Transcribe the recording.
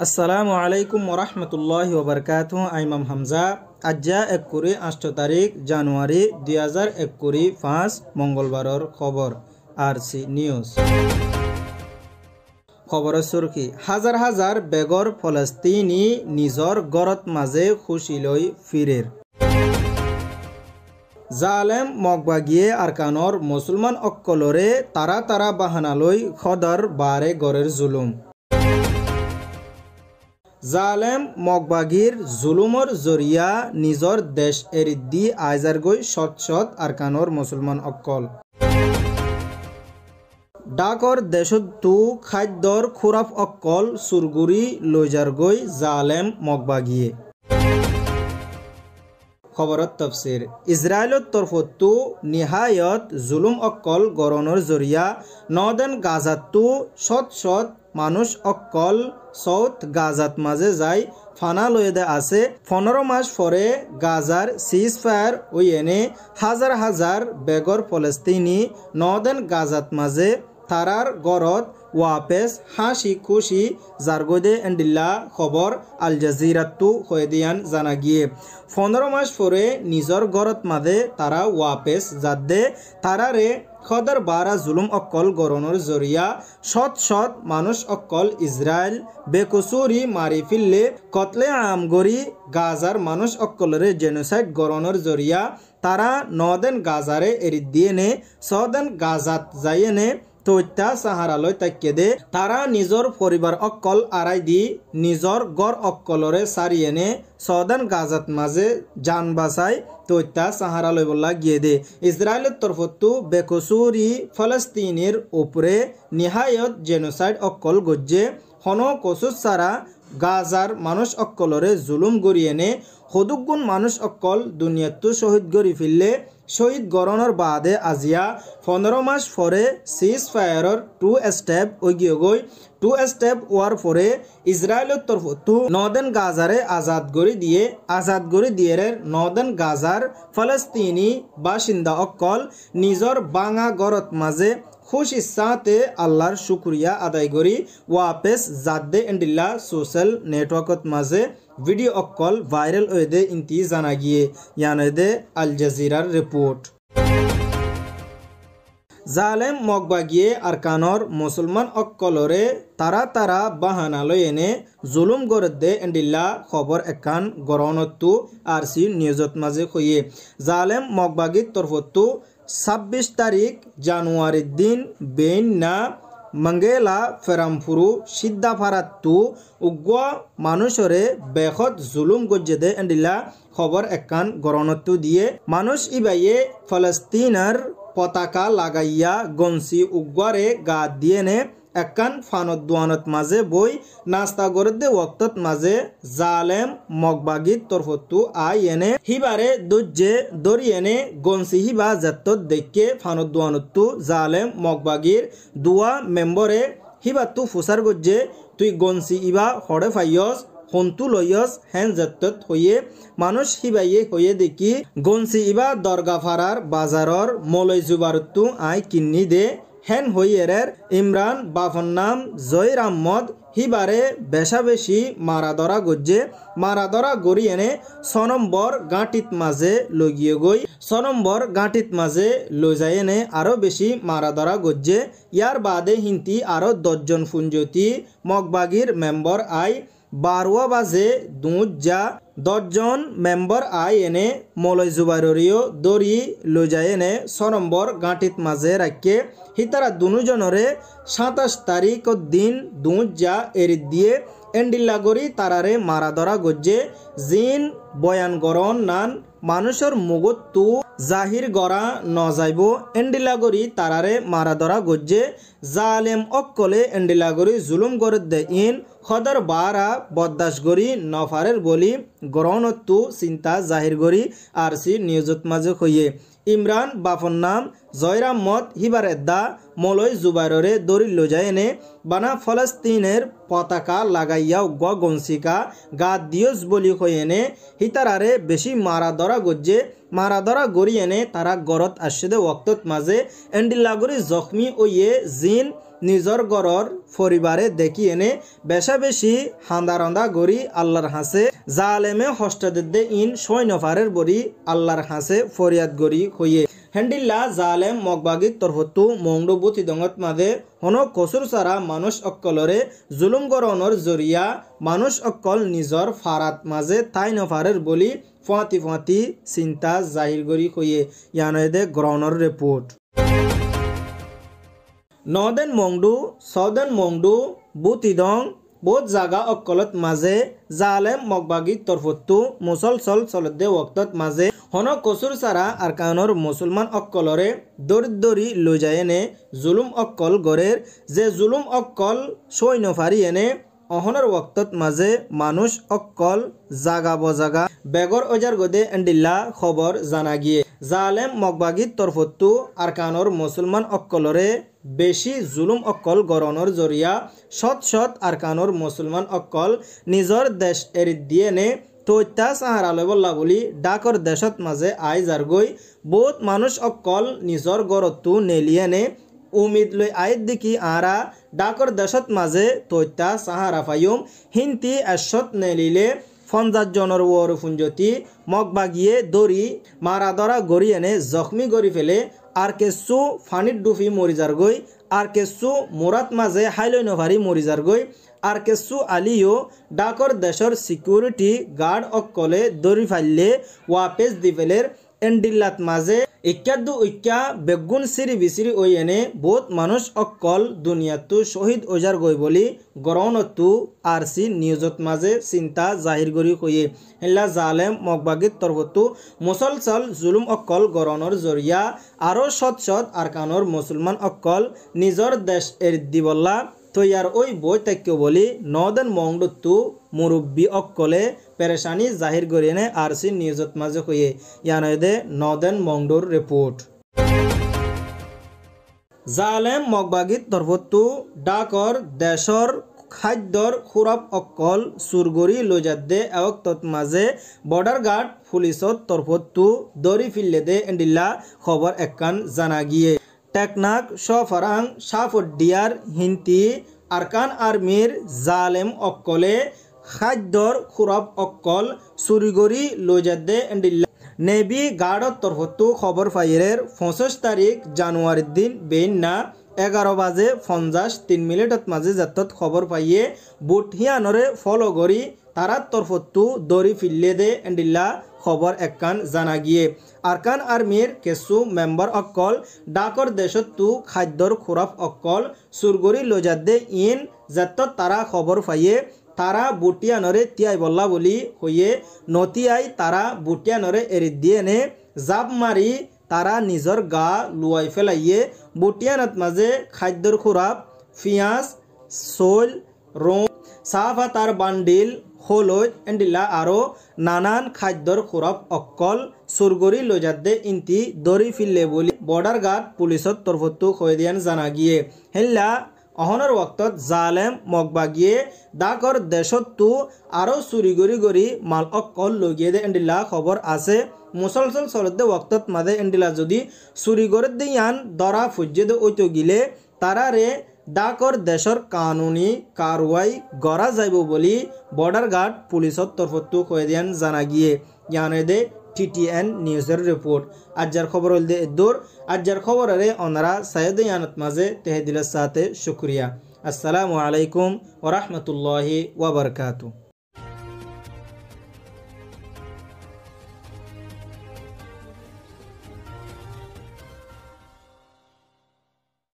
আসসালামু আলাইকুম ওরহমতুল্লাহি ওবরকাতুহু। আইমাম হামজা। আজ্জা 8 তারিখ জানুয়ারি 2021 মঙ্গলবারর খবর আরসি নিউজ। খবরের সুরকি হাজার হাজার বেগর ফলস্তিনি নিজর গরত মাঝে খুশি লই ফিরের। জালেম মগবাগিয়ে আরকানর মুসলমান অক্কলরে তারা বাহানালই খদর বারে গরের জুলুম। জালেম মগবাগির জুলুমর জরিয়া নিজর দেশ এরিদ্দি আইজার গই সৎ আরকানর মুসলমান অক্কল। ডাকর দেশতু খাদ্যর খুরাফ অক্কল সুরগুরি লইজার গই জালেম মগবাগিয়ে। খবরত তফসির ইসরায়েলত তরফতু নিহায়ত জুলুম অক্কল গরণর জরিয়া নদেন গাজাতু সৎ মানুষ অক্কল সৌথ গাজাত মাঝে যাই ফানা লয়েদে আছে। 15 মাস পরে গাজার সিজ ফায়ার ওই এনে হাজার হাজার বেগর ফলস্তিনি নদেন গাজাত মাঝে তারার গরত ওয়াপেস হাসি খুশি জারগোদে এন্ডিল্লা খবর আল জাজিরাতু হয়েদিয়ান জানা গিয়ে 15 মাস পরে নিজর গরত মাঝে তারা ওয়াপেস যাদে তারারে খদর বারা জুলুম অক্কল গরণর জরিয়া সৎ মানুষ অক্কল ইসরায়েল বেকসুরি মারি ফিললে কতলে আমগরি গাজার মানুষ অক্কলরে জেনোসাইড গরণর জরিয়া তারা নদেন গাজারে এরি দিয়ে নে সদেন গাজাত যাইয়ে নে তৈত্যা সাহারালয় তাকিয়ে দে তারা নিজর পরিবার অক্কল আড়াই দি নিজর গড় অক্কলরে সারিয়ে নে সদান গাজাত মাঝে জান বাসাই তৈত্যা সাহারালয় বললা গিয়ে দে। ইসরায়েলের তরফতু বেকসুরি ফলস্তিনের উপরে নিহায়ত জেনোসাইড অক্কল গজ্জে হন কসুস সারা গাজার মানুষ অক্কলরে জুলুম গড়িয়ে নে হদুগুণ মানুষ অক্কল দুনিয়াতু শহীদ গড়ি ফিরলে শহীদ গরণর বাদে আজিয়া 15 মাস পরে সিজ ফায়ারর 2 স্টেপ ওগিয়ে গই 2 স্টেপ ওয়ার পরে ইসরায়েলের তরফতু নদেন গাজারে আজাদ গড়ি দিয়ে নদেন গাজার ফলস্তিনি বাসিন্দা অক্কল নিজর বাঙা গরত মাঝে খুশি সাথে আল্লাহর শুক্রিয়া আদায় করি ওয়াপেস জাদে এন্ডিল্লা সোশ্যাল নেটওয়ার্কত মাঝে ভিডিও অক্কল ভাইরাল হয়ে ইন্তি জানা গিয়ে ইয়ানদে আল জাজিরার রিপোর্ট। জালেম মগবাগিয়ে আরকানর মুসলমান অক্কলরে তারা বাহানা লই এনে জুলুম গরদে এন্ডিল্লা খবর একান গরণতু আরসি নিউজত মাঝে কইয়ে জালেম মগবাগির তরফতু 26 তারিখ জানুয়ারির দিন বেইন না মঙ্গেলা ফেরামফুরু সিদ্ধাফারাতু উগ্র মানুষরে বেখত জুলুম গজ্জেদে এন্ডিল্লা খবর একান গরণতু দিয়ে মানুষ ইবাইয়ে ফলস্তিনার পতাকা লাগাইয়া গনসি উগ্রে গা দিয়ে নে একান ফানত দুয়ানত মাঝে বই নাস্তা গরদে ওয়াক্তত মাঝে জালেম মগবাগির তরফতু আই এনে হিবারে দুজ্জে দরি এনে গনসি হিবা জাত্তত দেখে ফানত দুয়ানতু জালেম মগবাগির দুয়া মেম্বরে হিবাতু ফুসার গজ্জে তুই গনসি ইবা হড়ে ফাইয়স হন্তু লইয়স হেন জাত্তত হইয়ে মানুষ হিবাইয়ে হইয়ে দেখি গনসি ইবা দরগাফারার বাজারর মলই জুবারতু আই কিন্নি দে হেন হইয়ের ইমরান বাফন নাম জয়র আহমদ হিবারে বেশি মারাদরা গজ্জে মারাদরা গড়ি এনে 6 নম্বর গাঁটিত মাঝে লগিয়ে গই 6 নম্বর গাঁটিত মাঝে লই যায় এনে আরো বেশি মারাদরা গজ্জে ইয়ার বাদে হিন্তি আরো 10 জন ফুঞ্জতি মগবাগির মেম্বর আই 12 বাজে দুধ যা 10 জন মেম্বর আই এনে মলয় জুবাইরিও দরি লই যায় এনে 6 নম্বর গাঁটিত মাঝে রাখে হিতারা দুজনরে 27 তারিখ দিন দুধ যা এরি দিয়ে এন্ডিল্লা গরি তারারে মারা ধরা গজ্জে জিন বয়ান গরণ নান মানুষের মুগতু জাহির গড়া ন যাইব এন্ডিল্লা গরি তারারে মারা ধরা গজ্জে জালেম অক্কলে এন্ডিল্লা গরি জুলুম গরদ দে ইন খদর বারা বদাস গরি নফারের বলি গ্রহণত্তু চিন্তা জাহির গরি আরসি নিউজত মাঝে হইয়ে ইমরান বাফন নাম জয়রাম মত হিবার এদ্দা মলয় জুবাইরে দরিল যায় এনে বানা ফলস্তিনের পতাকা লাগাইয়া গনসিকা গা দিয়স বলি হয়ে এনে হিতারারে বেশি মারা ধরা গজ্জে মারা ধরা গড়ি এনে তারা গরত আসছে ওক্তত মাঝে এন্ডিল্লা গরি জখমি ওয়ে জিন নিজর গরর পরিবারে দেখি এনে বেশা বেশি হান্দা রন্দা গড়ি আল্লাহর হাসে জালেমে হস্তাদে ইন 6 নফারের বড়ি আল্লাহর হাসে ফরিয়াদ গড়ি হইয়ে হেন্ডিল্লা জালেম মগবাগির তরফতু মংডু বুতি দঙত মাঝে হন কসুর সারা মানুষ অক্কলরে জুলুম গরণর জরিয়া মানুষ অক্কল নিজর ফারাত মাঝে তাই নফারের বলি ফাঁতি ফাঁতি চিন্তা জাহির গড়ি হইয়ে ইয়ানদে গ্রহণর রিপোর্ট নদেন মংডু সদেন মংডু বুতিদং বহুত জাগা অক্কলত মাঝে জালেম মগবাগির তরফতু মুসলসল চলদে ওক্তত মাঝে হন কসুর সারা আরকানর মুসলমান অক্কলরে দরি লৈ যায় এনে জুলুম অক্কল গড়ের যে জুলুম অক্কল সই নফারি এনে অহনের ওক্তত মাঝে মানুষ অক্কল জাগা বজাগা বেগর অজার গদে এন্ডিল্লা খবর জানা গিয়ে জালেম মগবাগির তরফতু আরকানর মুসলমান অক্কলরে বেশি জুলুম অক্কল গরণর জরিয়া সৎ সৎ আরকানর মুসলমান অক্কল নিজর দেশ এরি দিয়ে নে তৈতা সাহারালে বল্লা বলি ডাকর দেশত মাঝে আই যারগৈ বহুত মানুষ অক্কল নিজর গরতু নেলিয়ে নে উমিদ লই আইত দেখি আরা ডাকর দেশত মাঝে তৈতা সাহারা ফাইম হিন্তি এশত নেলিলে 50 জনের ওর ফুঞ্জতি মগবাগিয়ে দড়ি মারা ধরা গড়ি এনে জখমি গড়ি ফেলে আর কেসু ফানির ডুফি মরি যার গই আর কেসু মোরাত মাঝে হাইলই নভারি মরি যার গই আর কেসু আলিও ডাকর দেশর সিকিউরিটি গার্ড অক্কলে দড়ি ফাইলে ওয়াপেস দি ফেলের এন্ডিল্লাত মাঝে ইক্যাদু ইক্যা বেগুন সিরি বিসিরি ওই এনে বহুত মানুষ অক্কল দুনিয়াতু শহীদ ওজার গই বলি গরণতু আরসি নিউজত মাঝে চিন্তা জাহির করি কইয়ে হেল্লা জালেম মগবাগির তরফতু মুসলসল জুলুম অক্কল গরণর জরিয়া আরো সৎ সৎ আরকানর মুসলমান অক্কল নিজর দেশ এর দিবল্লা তৈয়ার ওই বই তাক্য বলি নদেন মংডুতু মুরব্বী অক্কলে পেরেশানি জাহির করিয়ে আরসি নিউজত মাঝে হইয়ে ইয়ানদে নদেন মংডুর রিপোর্ট জালেম মগবাগির তরফতু ডাকর দেশর খাদ্যর খুরাপ অক্কল সুরগরি লজাদে এওক্তত মাঝে বর্ডার গার্ড পুলিশত তরফতু দড়ি ফিল্লে দে এন্ডিল্লা খবর একখান জানা গিয়ে টেকনাক সফরাং সাফডিয়ার হিন্তি আরকান আর্মির জালেম অক্কলে খাদ্যর খুরাপ অক্কল সুরিগরি লজাদে এন্ডিল্লা নেভি গার্ডর তরফতু খবর ফাইরের 25 তারিখ জানুয়ারির দিন বেইন্না 11:53 মাঝে যাত্রত খবর পাইয়ে বুটহিয়ানরে ফলো করি তারার তরফতু দড়ি ফিল্লে দে এন্ডিল্লা খবর একখান জানা গিয়ে আরকান আর্মির কেসু মেম্বার অক্কল ডাকর দেশতু খাদ্যর খুরাপ অক্কল সুরগরি লজাদে ইন যাত্রত তারা খবর পাইয়ে তারা বুটিয়ানরে তিয়াই বল্লা বলি হইয়ে নতিয়াই তারা বুটিয়ানরে এরি দিয়ে নে জাপ মারি তারা নিজর গা লুয়াই ফেলাইয়ে বুটিয়ানত মাঝে খাদ্যর খুরাপ পিঁয়াজ সোল রোম সাফা তার বান্ডিল হলুদ এন্ডিল্লা আরো নানান খাদ্যর খুরাপ অক্কল সুরগরি লজাদে ইন্তি দড়ি ফিল্লে বলি বর্ডার গার্ড পুলিশত তরফতু হয়ে দিয়ান জানা গিয়ে হেল্লা অহনের ওক্তত জালেম মগবাগিয়ে ডাকর দেশতু আরো চুরি গড়ি মাল অক্কল লগিয়ে দে এন্ডিল্লা খবর আছে মুসলসল চলতে ওক্তত মাঝে এন্ডিলা যদি চুরি করে দিয়ান দরা ফুজে দে ওইতো গিলে তারারে ডাকর দেশর কানুনি কারওয়াই গড়া যাইব বলি বর্ডার গার্ড পুলিশত তরফতু কয়ে দিয়ান জানা গিয়ে ইয়ানে দে TTN নিউজের রিপোর্ট আজ্জার খবর হল দে দূর আজ্জার খবরে ওনারা সাইদ ইয়ানত মাঝে তেহদিলের সাথে শুক্রিয়া আসসালামু আলাইকুম ওয়া রাহমাতুল্লাহি ওয়া বারাকাতুহু।